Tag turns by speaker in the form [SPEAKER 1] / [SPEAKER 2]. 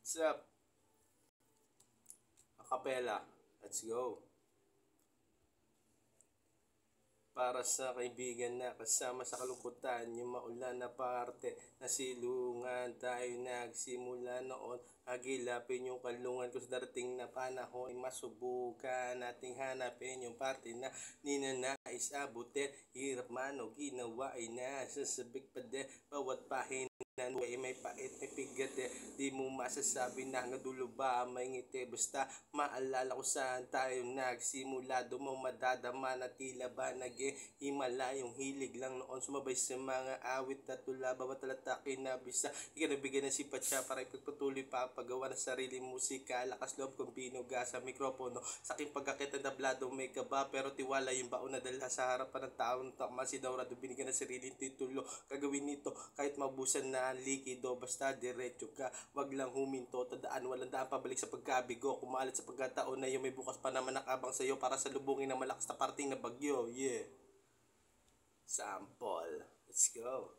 [SPEAKER 1] What's up? Acapella. Let's go. Para sa kaibigan na kasama sa kalungkutan, yung maulan na parte na silungan, tayo nagsimula noon. Agilapin yung kalungan kung darating na panahon, masubukan nating hanapin yung parte na ninanais abutin. Hirap man o ginawa ay nasasabik pa din, bawat pahina may pait, may pigat di mo masasabi na hanggang dulo ba may ngiti. Basta maalala ko saan tayo nagsimula, doon mo madadama na tila ba nag-himala. Yung hilig lang noon sumabay sa mga awit at tula, bawat talata kinabisa. Ikanabigyan ng sipat siya para ipagpatuloy pa paggawa ng sarili musika. Lakas loob kong binuga sa mikropono, sa aking pagkakita tablado may kaba, pero tiwala yung baon na dala sa harapan ng taong takma si Daurado. Binigyan ng sariling titulo, gagawin nito kahit mabusan na likido. Basta diretso ka, wag lang huminto. Tandaan, walang daan pabalik sa pagkabigo. Kumalat sa pagkataon na yung may bukas pa naman nakabang sa'yo para sa lubungin ng malakas na parting na bagyo. Yeah. Sample. Let's go.